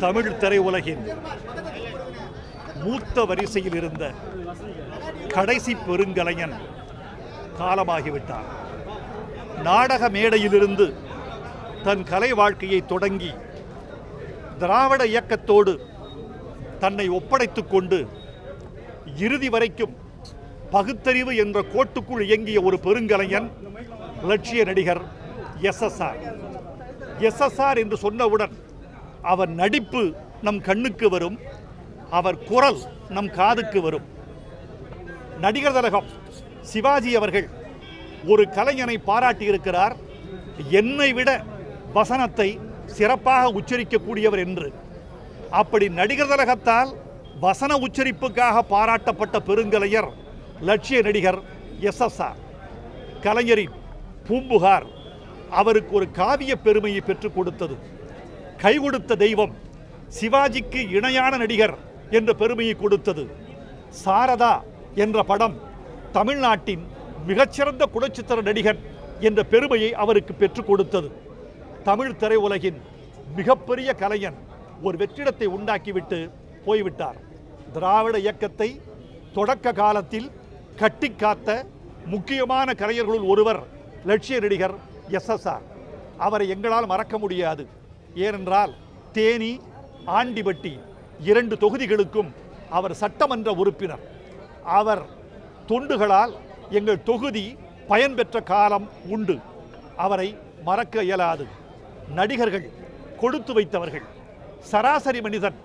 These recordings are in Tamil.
தமிழ் திரையுலகின் மூத்த வரிசையில் இருந்த கடைசி பெருங்கலைஞன் காலமாகிவிட்டார். நாடக மேடையிலிருந்து தன் கலை வாழ்க்கையை தொடங்கி திராவிட இயக்கத்தோடு தன்னை ஒப்படைத்துக் கொண்டு இறுதி வரைக்கும் பகுத்தறிவு என்ற கோட்டுக்குள் இயங்கிய ஒரு பெருங்கலைஞன் லட்சிய நடிகர் எஸ்எஸ்ஆர். எஸ்எஸ்ஆர் என்று சொன்னவுடன் அவர் நடிப்பு நம் கண்ணுக்கு வரும், அவர் குரல் நம் காதுக்கு வரும். நடிகர் திலகம் சிவாஜி அவர்கள் ஒரு கலைஞனை பாராட்டியிருக்கிறார், என்னை விட வசனத்தை சிறப்பாக உச்சரிக்கக்கூடியவர் என்று. அப்படி நடிகர் திலகத்தால் வசன உச்சரிப்புக்காக பாராட்டப்பட்ட பெருங்கலைஞர் லட்சிய நடிகர் எஸ்எஸ்ஆர். கலைஞரின் பூம்புகார் அவருக்கு ஒரு காவிய பெருமையை பெற்றுக் கொடுத்தது. கை கொடுத்த தெய்வம் சிவாஜிக்கு இணையான நடிகர் என்ற பெருமையை கொடுத்தது. சாரதா என்ற படம் தமிழ்நாட்டின் மிகச்சிறந்த குணச்சித்திர நடிகர் என்ற பெருமையை அவருக்கு பெற்றுக் கொடுத்தது. தமிழ் திரையுலகின் மிகப்பெரிய கலைஞன் ஒரு வெற்றிடத்தை உண்டாக்கிவிட்டு போய்விட்டார். திராவிட இயக்கத்தை தொடக்க காலத்தில் கட்டி காத்த முக்கியமான கலைஞர்களுள் ஒருவர் லட்சிய நடிகர் எஸ்எஸ்ஆர். அவரை எங்களால் மறக்க முடியாது. ஏனென்றால் தேனி, ஆண்டிபட்டி 2 தொகுதிகளுக்கும் அவர் சட்டமன்ற உறுப்பினர். அவர் தொண்டுகளால் எங்கள் தொகுதி பயன்பெற்ற காலம் உண்டு. அவரை மறக்க இயலாது. நடிகர்கள் கொடுத்து வைத்தவர்கள். சராசரி மனிதன்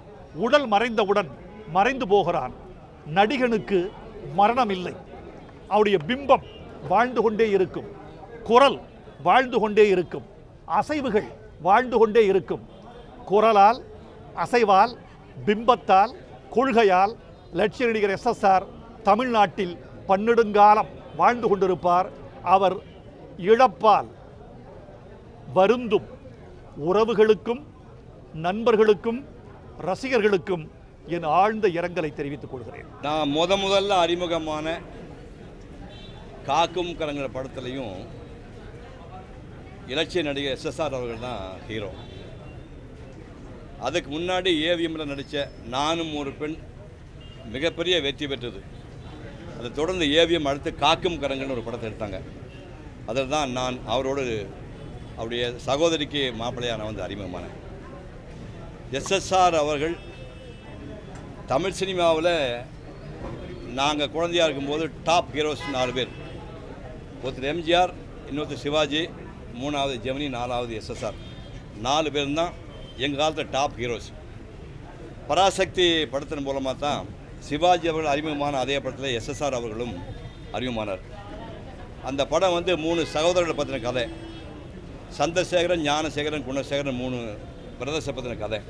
உடல் மறைந்தவுடன் மறைந்து போகிறான். நடிகனுக்கு மரணம் இல்லை. அவருடைய பிம்பம் வாழ்ந்து கொண்டே இருக்கும், குரல் வாழ்ந்து கொண்டே இருக்கும், அசைவுகள் வாழ்ந்து கொண்டே இருக்கும். குரலால், அசைவால், பிம்பத்தால், கொள்கையால் லட்சிய நடிகர் எஸ்எஸ்ஆர் தமிழ்நாட்டில் பன்னெடுங்காலம் வாழ்ந்து கொண்டிருப்பார். அவர் இழப்பால் வருந்தும் உறவுகளுக்கும் நண்பர்களுக்கும் ரசிகர்களுக்கும் என் ஆழ்ந்த இரங்கலை தெரிவித்துக் கொள்கிறேன். நான் முதல்ல அறிமுகமான காக்கும் கரங்கள் படத்துலையும் இலட்சிய நடிகர் எஸ்எஸ்ஆர் அவர்கள் தான் ஹீரோ. அதுக்கு முன்னாடி ஏவிஎம்மில் நடித்த நானும் ஒரு பெண் மிகப்பெரிய வெற்றி பெற்றது. அதை தொடர்ந்து ஏவிஎம் அடுத்து காக்கும் கரங்கள்னு ஒரு படத்தை எடுத்தாங்க. அதில் தான் நான் அவரோடு அவருடைய சகோதரிக்கு மாப்பிள்ளையாக நான் வந்து அறிமுகமானேன். எஸ்எஸ்ஆர் அவர்கள் தமிழ் சினிமாவில் நாங்கள் குழந்தையாக இருக்கும்போது டாப் ஹீரோஸ் 4 பேர். ஒருத்தர் எம்ஜிஆர், இன்னொருத்தர் சிவாஜி, 3வது ஜெமினி, 4வது எஸ்எஸ்ஆர். 4 பேரும் தான் எங்கள் காலத்தில் டாப் ஹீரோஸ். பராசக்தி படத்தின் மூலமாக தான் சிவாஜி அவர்கள் அறிமுகமான அதே படத்தில் எஸ்எஸ்ஆர் அவர்களும் அறிமுகமானார். அந்த படம் வந்து 3 சகோதரர்களை பற்றின கதை. சந்திரசேகரன், ஞானசேகரன், குணசேகரன் 3 பிரதர்ஸை பற்றின கதை.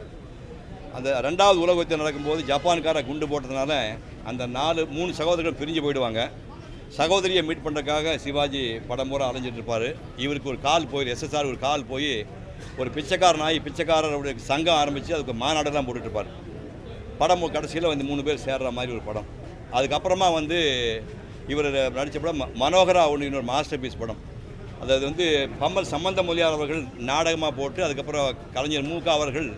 அந்த 2வது உலக யுத்தம் நடக்கும்போது ஜப்பான்கார குண்டு போட்டதுனால அந்த 3 சகோதரர்கள் பிரிஞ்சு போயிடுவாங்க. சகோதரியை மீட் பண்ணுறதுக்காக சிவாஜி படம் பூரா அலைஞ்சிட்டு இருப்பார். இவருக்கு ஒரு கால் போய் எஸ்எஸ்ஆர் ஒரு கால் போய் ஒரு பிச்சைக்காரருடைய சங்கம் ஆரம்பித்து அதுக்கு மாநாடெல்லாம் போட்டுட்ருப்பார். படம் கடைசியில் வந்து 3 பேர் சேர்ற மாதிரி ஒரு படம். அதுக்கப்புறமா வந்து இவர் நடித்த படம் மனோகரா ஒன்று, இன்னொரு மாஸ்டர் பீஸ் படம். அதாவது வந்து பம்மல் சம்பந்த மொழியார் அவர்கள் நாடகமாக போட்டு அதுக்கப்புறம் கலைஞர் மூகா அவர்கள்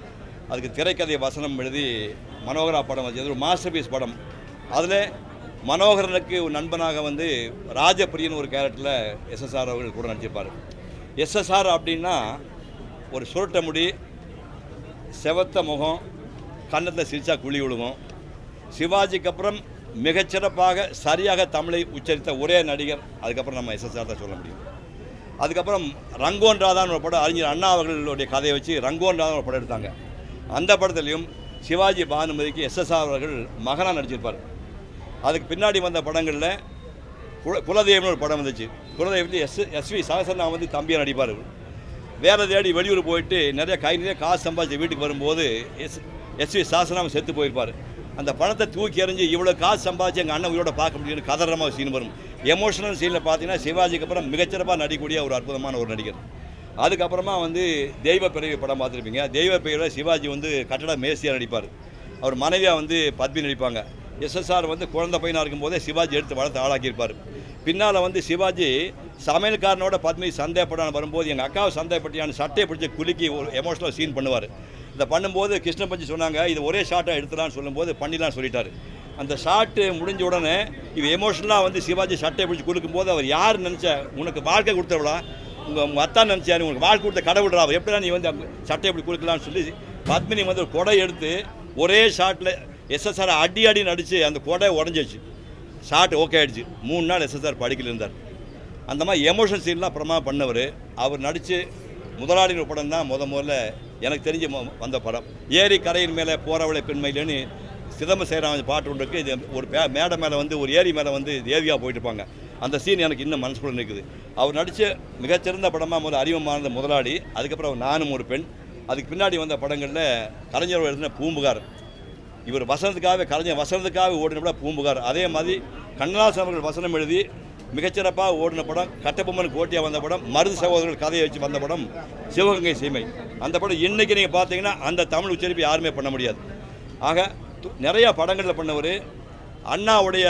அதுக்கு திரைக்கதை வசனம் எழுதி மனோகரா படம் வச்சு ஒரு மாஸ்டர் பீஸ் படம். அதில் மனோகரனுக்கு ஒரு நண்பனாக வந்து ராஜபிரியன் ஒரு கேரக்டரில் எஸ்எஸ்ஆர் அவர்கள் கூட நடிச்சிருப்பார். எஸ்எஸ்ஆர் அப்படின்னா ஒரு சுருட்ட முடி, செவத்த முகம், கன்னத்தில் சிரிச்சா குழி விழுகும். சிவாஜிக்கு அப்புறம் மிகச்சிறப்பாக சரியாக தமிழை உச்சரித்த ஒரே நடிகர் அதுக்கப்புறம் நம்ம எஸ்எஸ்ஆர் தான் சொல்ல முடியும். அதுக்கப்புறம் ரங்கோன் ராதான் ஒரு படம், அறிஞர் அண்ணா அவர்களுடைய கதையை வச்சு ரங்கோன் ராதான் ஒரு படம் எடுத்தாங்க. அந்த படத்துலையும் சிவாஜி பானுமதிக்கு எஸ்எஸ்ஆர் அவர்கள் மகனாக நடிச்சிருப்பார். அதுக்கு பின்னாடி வந்த படங்களில் குலதெய்வம்னு ஒரு படம் வந்துச்சு. குலதெய்வத்தில் எஸ்வி சகசரனா வந்து தம்பியாக நடிப்பார். வேறு தேடி வெளியூர் போயிட்டு நிறைய காசு சம்பாதிச்சு வீட்டுக்கு வரும்போது எஸ்வி சகசரனா செத்து போயிருப்பார். அந்த பணத்தை தூக்கி எறிஞ்சு இவ்வளோ காசு சம்பாதிச்சு எங்கள் அண்ணன் உயிரோட பார்க்க முடியும்னு கதறமாக சீன் வரும். எமோஷனல் சீனில் பார்த்தீங்கன்னா சிவாஜிக்கு அப்புறம் மிகச்சிறப்பாக நடிக்கக்கூடிய ஒரு அற்புதமான ஒரு நடிகர். அதுக்கப்புறமா வந்து தெய்வ பிறவி படம் பார்த்துருப்பீங்க. தெய்வ பிறவியில் சிவாஜி வந்து கட்டட மேசியாக நடிப்பார். அவர் மனைவியாக வந்து பத்மி நடிப்பாங்க. எஸ்எஸ்ஆர் வந்து குழந்தை பையனாக இருக்கும்போதே சிவாஜி எடுத்து வளர்த்து ஆளாக்கியிருப்பார். பின்னால் வந்து சிவாஜி சமையல்காரனோட பத்மி சந்தேகப்படான வரும்போது எங்கள் அக்காவை சந்தேகப்பட்டியான சட்டையை பிடிச்சி குலுக்கி ஒரு எமோஷனல் சீன் பண்ணுவார். இதை பண்ணும்போது கிருஷ்ண பஞ்சி சொன்னாங்க இது ஒரே ஷாட்டாக எடுத்துலான்னு சொல்லும்போது பண்ணிடலான்னு சொல்லிட்டாரு. அந்த ஷாட்டு முடிஞ்ச உடனே இவ எமோஷனலாக வந்து சிவாஜி சட்டையை பிடிச்சி கொடுக்கும்போது அவர் யார் நினச்ச உனக்கு வாழ்க்கை கொடுத்தவளா உங்கள் அத்தான் நினச்சாரு உனக்கு வாழ்க்கை கொடுத்த கடவுள்றா அவர் எப்படினா நீ வந்து சட்டையை இப்படி கொடுக்கலான்னு சொல்லி பத்மினி வந்து ஒரு கொடை எடுத்து ஒரே ஷாட்டில் எஸ்எஸ்ஆர் அடி நடித்து அந்த கொடை உடஞ்சிச்சு. ஷாட் ஓகே ஆகிடுச்சு. 3 நாள் எஸ்எஸ்ஆர் படிக்கல இருந்தார். அந்த மாதிரி எமோஷன் சீன்லாம் அப்புறமா பண்ணவர். அவர் நடித்து முதலாளியின் படம் தான் முதல்ல எனக்கு தெரிஞ்சு வந்த படம். ஏரி கரையின் மேலே போகிறவளை பெண்மையிலேன்னு சிதம்பர சேராமன் பாட்டு ஒன்று இருக்குது. இது ஒரு மேடை மேலே வந்து ஒரு ஏரி மேலே வந்து தேவியாக போயிட்டுருப்பாங்க. அந்த சீன் எனக்கு இன்னும் மனசுக்குள்ள இருக்குது. அவர் நடித்த மிகச்சிறந்த படமாக முதல்ல அறிமுகமானது முதலாளி. அதுக்கப்புறம் அவர் நானும் ஒரு பெண். அதுக்கு பின்னாடி வந்த படங்களில் கலைஞர் எழுதின பூம்புகார். இவர் வசனத்துக்காகவே கலைஞர் வசனத்துக்காக ஓடின படம் பூம்புகார். அதே மாதிரி கண்ணதாசன் அவர்கள் வசனம் எழுதி மிகச்சிறப்பாக ஓடின படம் கட்டபொம்மன் கோட்டியாக வந்த படம் மருது சகோதரர்கள் கதையை வச்சு வந்த படம் சிவகங்கை சீமை. அந்த படம் இன்றைக்கி நீங்கள் பார்த்தீங்கன்னா அந்த தமிழ் உச்சரிப்பு யாருமே பண்ண முடியாது. ஆக நிறையா படங்களில் பண்ணவர். அண்ணாவுடைய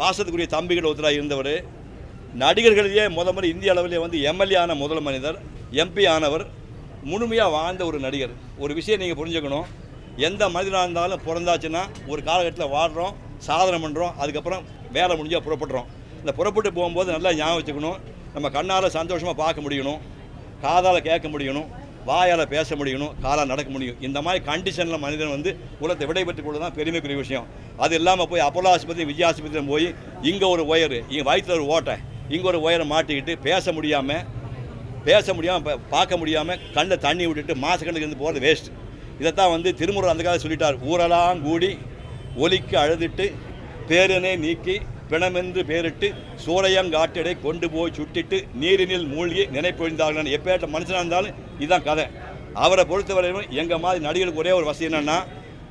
பாசத்துக்குரிய தம்பிகள் ஒருத்தராக இருந்தவர். நடிகர்களிலேயே முதல் இந்திய அளவிலே வந்து எம்எல்ஏ ஆன முதல் மனிதர், எம்பி ஆனவர், முழுமையாக வாழ்ந்த ஒரு நடிகர். ஒரு விஷயம் நீங்கள் புரிஞ்சுக்கணும், எந்த மனிதனாக இருந்தாலும் பிறந்தாச்சுன்னா ஒரு காலகட்டத்தில் வாழ்கிறோம், சாதனை பண்ணுறோம், அதுக்கப்புறம் வேலை முடிஞ்சால் புறப்படுறோம். இந்த புறப்பட்டு போகும்போது நல்லா ஞாபகம் வச்சுக்கணும், நம்ம கண்ணால் சந்தோஷமாக பார்க்க முடியணும், காதால் கேட்க முடியணும், வாயால் பேச முடியணும், காலால் நடக்க முடியும். இந்த மாதிரி கண்டிஷனில் மனிதன் வந்து உலகத்தை விடைபெற்றுக் கொள்ள தான் பெருமைக்குரிய விஷயம். அது இல்லாமல் போய் அப்போலோ ஆஸ்பத்திரி விஜய் ஆஸ்பத்திரியில் போய் இங்கே ஒரு ஒயரு இங்கே வயிற்றில் ஒரு ஓட்டை இங்கே ஒரு ஒயரை மாட்டிக்கிட்டு பேச முடியாமல் பார்க்க முடியாமல் கண்ணில் தண்ணி விட்டுட்டு மாசக்கண்ணுக்கு இருந்து போகிறது வேஸ்ட். இதைத்தான் வந்து திருமுறை அந்த காலத்தில் சொல்லிட்டார். ஊரெல்லாம் கூடி ஒலிக்கு அழுதுட்டு பேரனை நீக்கி பிணமென்று பேரிட்டு சூறையங்காட்டிடை கொண்டு போய் சுட்டிட்டு நீரினில் மூழ்கி நினைப்பொழிந்தார்கள். எப்பேற்ற மனுஷனாக இருந்தாலும் இதுதான் கதை. அவரை பொறுத்தவரையும் எங்கள் மாதிரி நடிகர்களுக்கு ஒரே ஒரு வசதி என்னென்னா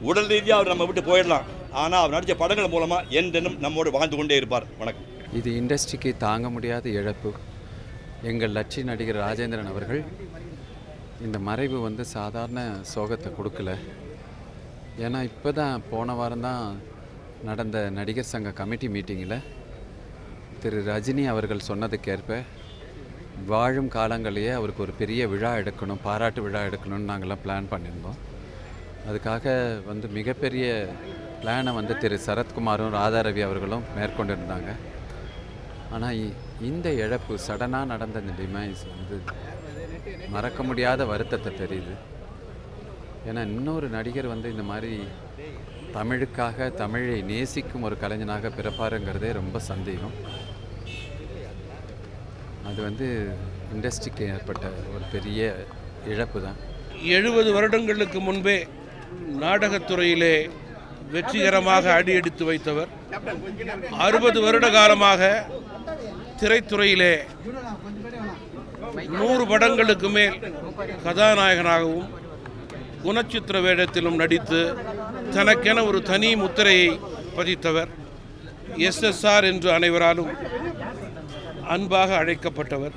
உடல் ரீதியாக அவர் நம்ம விட்டு போயிடலாம், ஆனால் அவர் நடித்த படங்கள் மூலமாக என்றென்னும் நம்மோடு வாழ்ந்து கொண்டே இருப்பார். வணக்கம். இது இண்டஸ்ட்ரிக்கு தாங்க முடியாத இழப்பு. எங்கள் லட்சிய நடிகர் ராஜேந்திரன் அவர்கள் இந்த மறைவு வந்து சாதாரண சோகத்தை கொடுக்கல. ஏன்னா இப்போ தான் போன வாரம் தான் நடந்த நடிகர் சங்க கமிட்டி மீட்டிங்கில் திரு ரஜினி அவர்கள் சொன்னதுக்கேற்ப வாழும் காலங்களையே அவருக்கு ஒரு பெரிய விழா எடுக்கணும், பாராட்டு விழா எடுக்கணும்னு நாங்கள்லாம் பிளான் பண்ணியிருந்தோம். அதுக்காக வந்து மிகப்பெரிய பிளானை வந்து திரு சரத்குமாரும் ராதாரவி அவர்களும் மேற்கொண்டிருந்தாங்க. ஆனால் இந்த இழப்பு சடனாக நடந்த இந்த டிமைஸ் வந்து மறக்க முடியாத வருத்தத்தை தெரியுது. ஏன்னா இன்னொரு நடிகர் வந்து இந்த மாதிரி தமிழுக்காக தமிழை நேசிக்கும் ஒரு கலைஞனாக பிறப்பாருங்கிறதே ரொம்ப சந்தேகம். அது வந்து இண்டஸ்ட்ரிக்கு ஏற்பட்ட ஒரு பெரிய இழப்பு தான். 70 வருடங்களுக்கு முன்பே நாடகத்துறையிலே வெற்றிகரமாக அடியெடுத்து வைத்தவர். 60 வருட காலமாக திரைத்துறையிலே 100 படங்களுக்கு மேல் கதாநாயகனாகவும் குணச்சித்திர வேடத்திலும் நடித்து தனக்கென ஒரு தனி முத்திரையை பதித்தவர். எஸ்எஸ்ஆர் என்று அனைவராலும் அன்பாக அழைக்கப்பட்டவர்.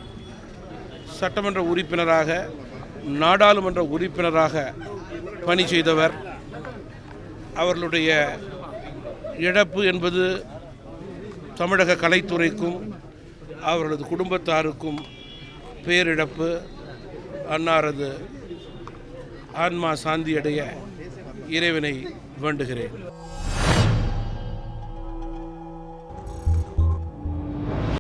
சட்டமன்ற உறுப்பினராக, நாடாளுமன்ற உறுப்பினராக பணி செய்தவர். அவர்களுடைய இழப்பு என்பது தமிழக கலைத்துறைக்கும் அவர்களது குடும்பத்தாருக்கும் பேரிழப்பு. அன்னாரது ஆன்மா சாந்தியடைய இறைவனை வேண்டுகிறேன்.